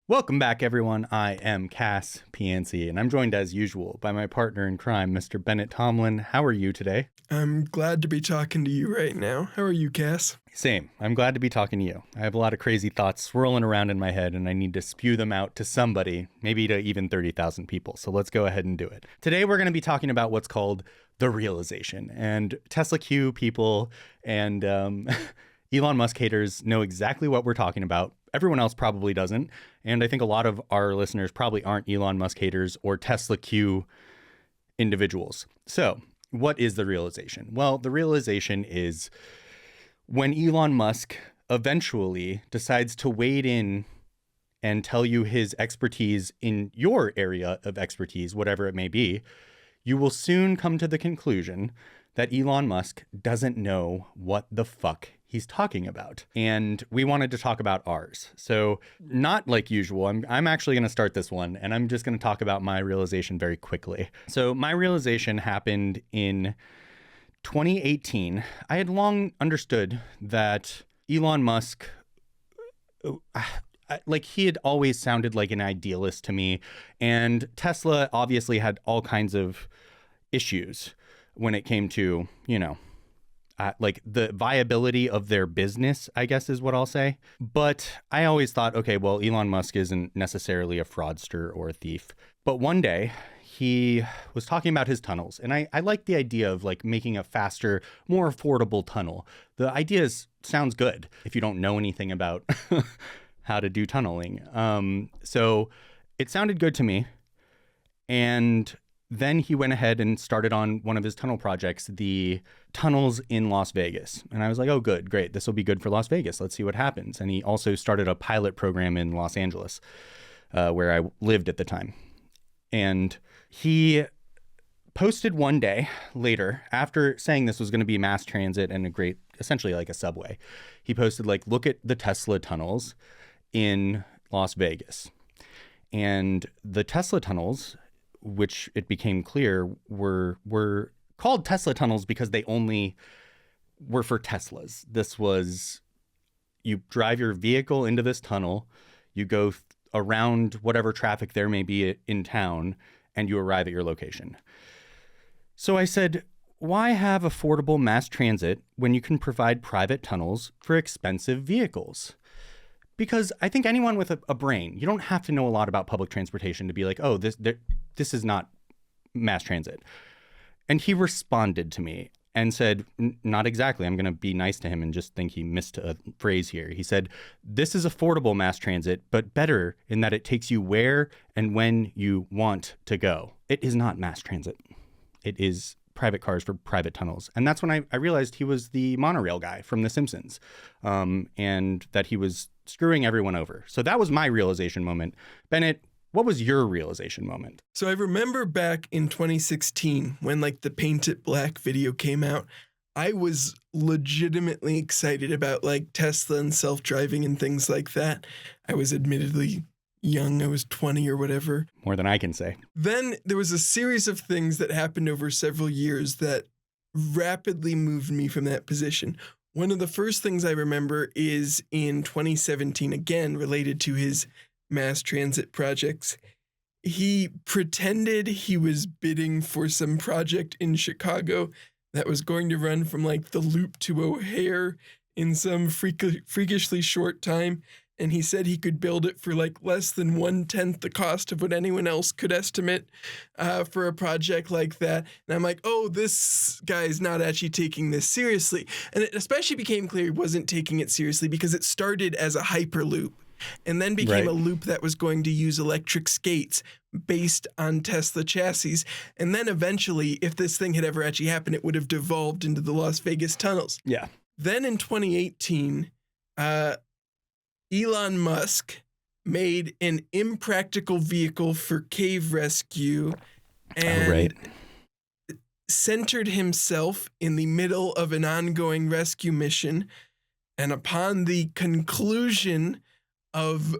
Welcome back, everyone. I am Cas Piancey, and I'm joined as usual by my partner in crime, Mr. Bennett Tomlin. How are you today? I'm glad to be talking to you right now. How are you, Cass? Same. I'm glad to be talking to you. I have a lot of crazy thoughts swirling around in my head, and I need to spew them out to somebody, maybe to even 30,000 people. So let's go ahead and do it. Today, we're going to be talking about what's called the realization. And Tesla Q people and Elon Musk haters know exactly what we're talking about. Everyone else probably doesn't. And I think a lot of our listeners probably aren't Elon Musk haters or Tesla Q individuals. So what is the realization? Well, the realization is when Elon Musk eventually decides to wade in and tell you his expertise in your area of expertise, whatever it may be, you will soon come to the conclusion that Elon Musk doesn't know what the fuck he's talking about. And we wanted to talk about ours. So not like usual, I'm actually going to start this one, and I'm just going to talk about my realization very quickly. So my realization happened in 2018. I had long understood that Elon Musk, like, he had always sounded like an idealist to me. And Tesla obviously had all kinds of issues when it came to, like the viability of their business, I guess is what I'll say. But I always thought, okay, well, Elon Musk isn't necessarily a fraudster or a thief. But one day he was talking about his tunnels. And I like the idea of like making a faster, more affordable tunnel. The idea sounds good if you don't know anything about how to do tunneling. So it sounded good to me. And then he went ahead and started on one of his tunnel projects, the tunnels in Las Vegas. And I was like, oh, good, great. This will be good for Las Vegas. Let's see what happens. And he also started a pilot program in Los Angeles, where I lived at the time. And he posted one day later, after saying this was going to be mass transit and a great, essentially like a subway, he posted like, look at the Tesla tunnels in Las Vegas. And the Tesla tunnels, which it became clear were called Tesla tunnels because they only were for Teslas. This was, you drive your vehicle into this tunnel, you go around whatever traffic there may be in town, and you arrive at your location. So I said, why have affordable mass transit when you can provide private tunnels for expensive vehicles? Because I think anyone with a brain, you don't have to know a lot about public transportation to be like, oh, this is not mass transit. And he responded to me and said, not exactly. I'm going to be nice to him and just think he missed a phrase here. He said, this is affordable mass transit, but better in that it takes you where and when you want to go. It is not mass transit. It is private cars for private tunnels. And that's when I realized he was the monorail guy from The Simpsons, and that he was screwing everyone over. So that was my realization moment. Bennett, what was your realization moment? So I remember back in 2016 when like the Paint It Black video came out, I was legitimately excited about like Tesla and self-driving and things like that. I was admittedly young. I was 20 or whatever. More than I can say. Then there was a series of things that happened over several years that rapidly moved me from that position. One of the first things I remember is in 2017, again, related to his mass transit projects. He pretended he was bidding for some project in Chicago that was going to run from like the Loop to O'Hare in some freakishly short time. And he said he could build it for like less than 1/10 the cost of what anyone else could estimate for a project like that. And I'm like, oh, this guy's not actually taking this seriously. And it especially became clear he wasn't taking it seriously because it started as a hyperloop and then became a loop that was going to use electric skates based on Tesla chassis. And then eventually, if this thing had ever actually happened, it would have devolved into the Las Vegas tunnels. Yeah. Then in 2018, Elon Musk made an impractical vehicle for cave rescue and centered himself in the middle of an ongoing rescue mission. And upon the conclusion of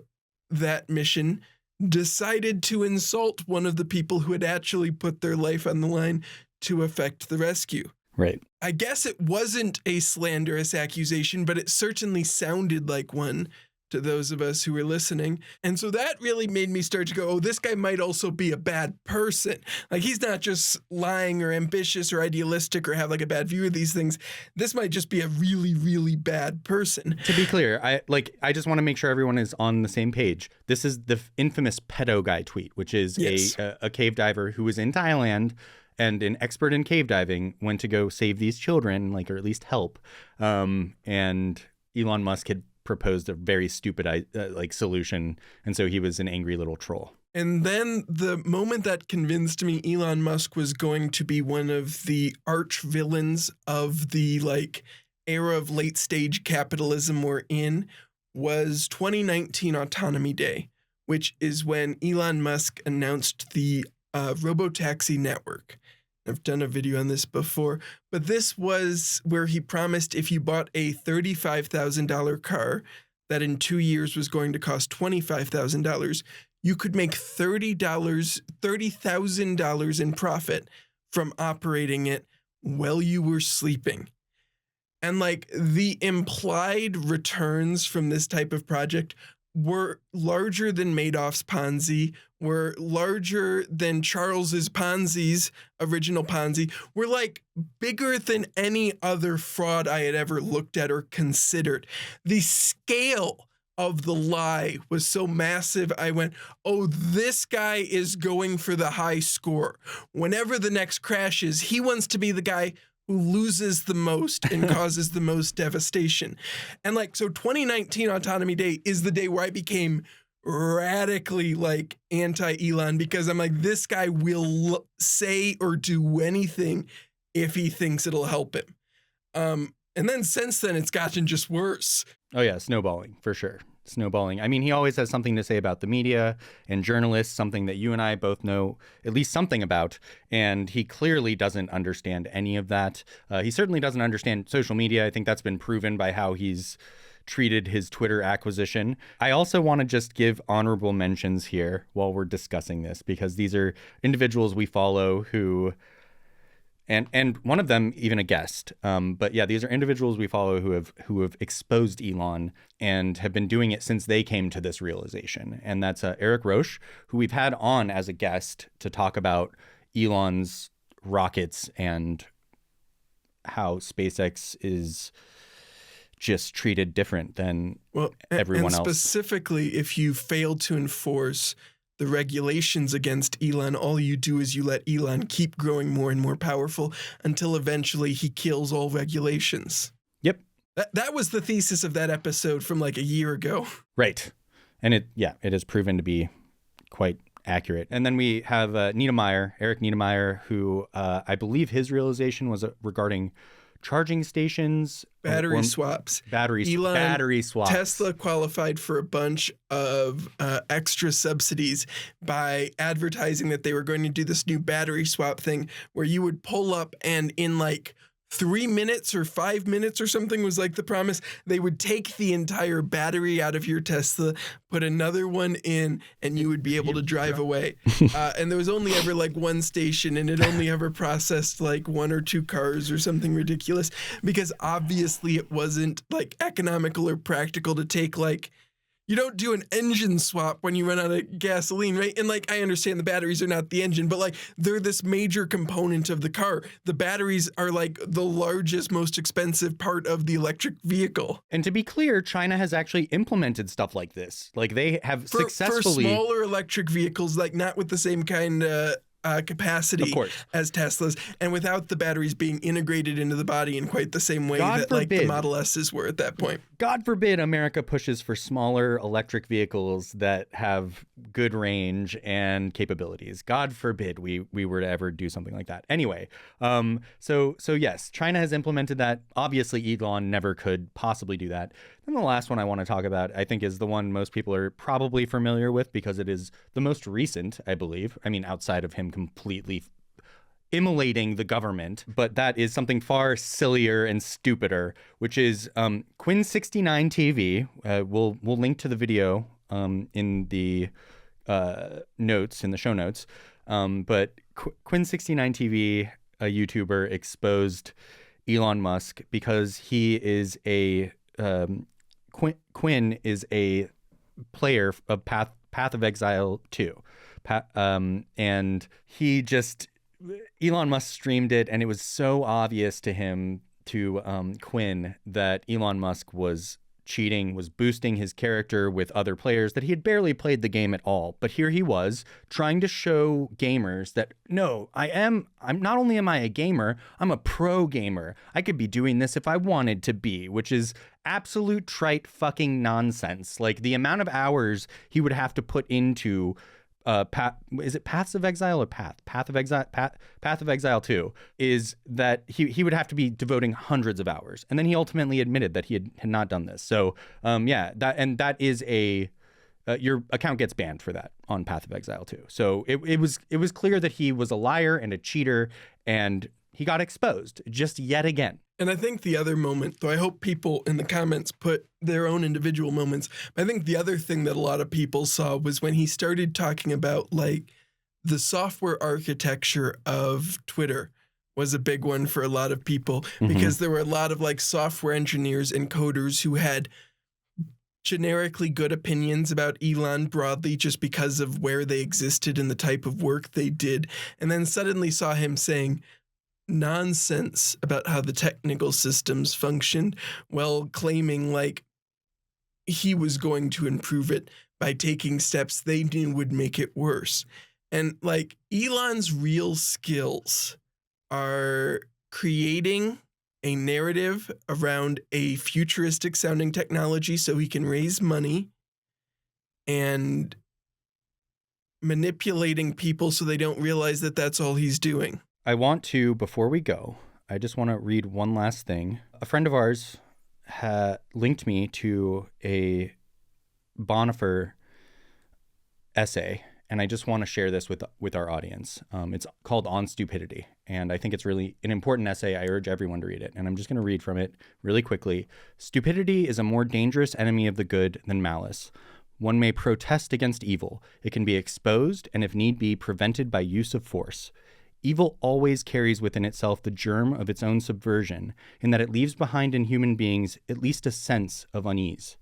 that mission, decided to insult one of the people who had actually put their life on the line to effect the rescue. Right. I guess it wasn't a slanderous accusation, but it certainly sounded like one to those of us who were listening. And so that really made me start to go, oh, this guy might also be a bad person. Like, he's not just lying or ambitious or idealistic or have like a bad view of these things. This might just be a really, really bad person. To be clear, I just want to make sure everyone is on the same page. This is the infamous pedo guy tweet, which is Yes. a cave diver who was in Thailand and an expert in cave diving, went to go save these children, like, or at least help. And Elon Musk had proposed a very stupid solution, and so he was an angry little troll. And then the moment that convinced me Elon Musk was going to be one of the arch villains of the like era of late stage capitalism we're in was 2019 Autonomy Day, which is when Elon Musk announced the robotaxi network. I've done a video on this before, but this was where he promised if you bought a $35,000 car that in 2 years was going to cost $25,000, you could make $30,000 in profit from operating it while you were sleeping. And like the implied returns from this type of project were larger than Madoff's Ponzi, were larger than Charles's Ponzi's original Ponzi, were like bigger than any other fraud I had ever looked at or considered. The scale of the lie was so massive, I went, oh, this guy is going for the high score. Whenever the next crash is, he wants to be the guy who loses the most and causes the most devastation. And like, so 2019 Autonomy Day is the day where I became radically like anti-Elon, because I'm like, this guy will say or do anything if he thinks it'll help him. And then since then, it's gotten just worse. Oh yeah, snowballing, for sure. Snowballing. I mean, he always has something to say about the media and journalists, something that you and I both know at least something about, and he clearly doesn't understand any of that. He certainly doesn't understand social media. I think that's been proven by how he's treated his Twitter acquisition. I also want to just give honorable mentions here while we're discussing this, because these are individuals we follow who... And one of them even a guest. But yeah, these are individuals we follow who have exposed Elon and have been doing it since they came to this realization. And that's Eric Roesch, who we've had on as a guest to talk about Elon's rockets and how SpaceX is just treated different than everyone else. Specifically, if you fail to enforce the regulations against Elon, all you do is you let Elon keep growing more and more powerful until eventually he kills all regulations. Yep. That was the thesis of that episode from like a year ago. Right. And it has proven to be quite accurate. And then we have Eric Niedermeyer, who I believe his realization was regarding charging stations, battery swaps. Battery swaps. Tesla qualified for a bunch of extra subsidies by advertising that they were going to do this new battery swap thing where you would pull up and in like 3 minutes or 5 minutes or something was like the promise, they would take the entire battery out of your Tesla, put another one in, and you would be able to drive away. And there was only ever like one station, and it only ever processed like 1 or 2 cars or something ridiculous, because obviously it wasn't like economical or practical to take like, you don't do an engine swap when you run out of gasoline, right? And like, I understand the batteries are not the engine, but like they're this major component of the car. The batteries are like the largest, most expensive part of the electric vehicle. And to be clear, China has actually implemented stuff like this. Like they have successfully... For smaller electric vehicles, like not with the same kind of capacity as Teslas, and without the batteries being integrated into the body in quite the same way like the Model S's were at that point. God forbid America pushes for smaller electric vehicles that have good range and capabilities. God forbid we were to ever do something like that. Anyway, so yes, China has implemented that. Obviously, Elon never could possibly do that. Then the last one I want to talk about, I think, is the one most people are probably familiar with because it is the most recent, I believe. I mean, outside of him completely immolating the government, but that is something far sillier and stupider, which is Quinn69 TV. We'll link to the video in the notes, in the show notes. But Quinn69 TV, a YouTuber, exposed Elon Musk because he is a Quinn is a player of Path of Exile 2. And he just, Elon Musk streamed it, and it was so obvious to him, to Quinn, that Elon Musk was cheating, was boosting his character with other players, that he had barely played the game at all. But here he was trying to show gamers that, no, I'm not only am I a gamer, I'm a pro gamer. I could be doing this if I wanted to be, which is absolute trite fucking nonsense. Like, the amount of hours he would have to put into is it Paths of Exile or Path of Exile 2, is that he would have to be devoting hundreds of hours, and then he ultimately admitted that he had not done this. So that is your account gets banned for that on Path of Exile 2. So it was clear that he was a liar and a cheater, and he got exposed just yet again. And I think the other moment, though I hope people in the comments put their own individual moments, but I think the other thing that a lot of people saw was when he started talking about, like, the software architecture of Twitter was a big one for a lot of people, because there were a lot of, like, software engineers and coders who had generically good opinions about Elon broadly just because of where they existed and the type of work they did, and then suddenly saw him saying nonsense about how the technical systems functioned, while claiming like he was going to improve it by taking steps they knew would make it worse. And like, Elon's real skills are creating a narrative around a futuristic sounding technology so he can raise money, and manipulating people so they don't realize that that's all he's doing. I want to, before we go, I just want to read one last thing. A friend of ours linked me to a Bonhoeffer essay, and I just want to share this with our audience. It's called On Stupidity, and I think it's really an important essay. I urge everyone to read it, and I'm just going to read from it really quickly. Stupidity is a more dangerous enemy of the good than malice. One may protest against evil. It can be exposed, and if need be, prevented by use of force. Evil always carries within itself the germ of its own subversion, in that it leaves behind in human beings at least a sense of unease.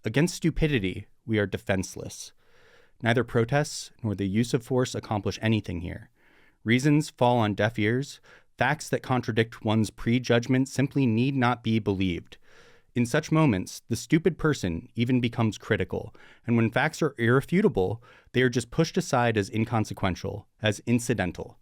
Against stupidity, we are defenseless. Neither protests nor the use of force accomplish anything here. Reasons fall on deaf ears. Facts that contradict one's prejudgment simply need not be believed. In such moments, the stupid person even becomes critical, and when facts are irrefutable, they are just pushed aside as inconsequential, as incidental.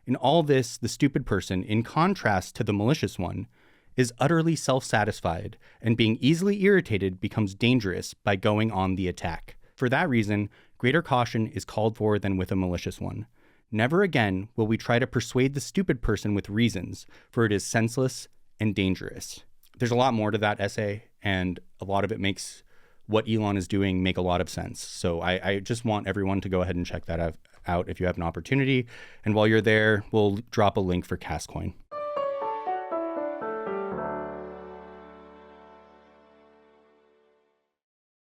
In all this, the stupid person, in contrast to the malicious one, is utterly self-satisfied, and being easily irritated becomes dangerous by going on the attack. For that reason, greater caution is called for than with a malicious one. Never again will we try to persuade the stupid person with reasons, for it is senseless and dangerous. There's a lot more to that essay, and a lot of it makes what Elon is doing make a lot of sense. So I just want everyone to go ahead and check that out if you have an opportunity. And while you're there, we'll drop a link for Cascoin.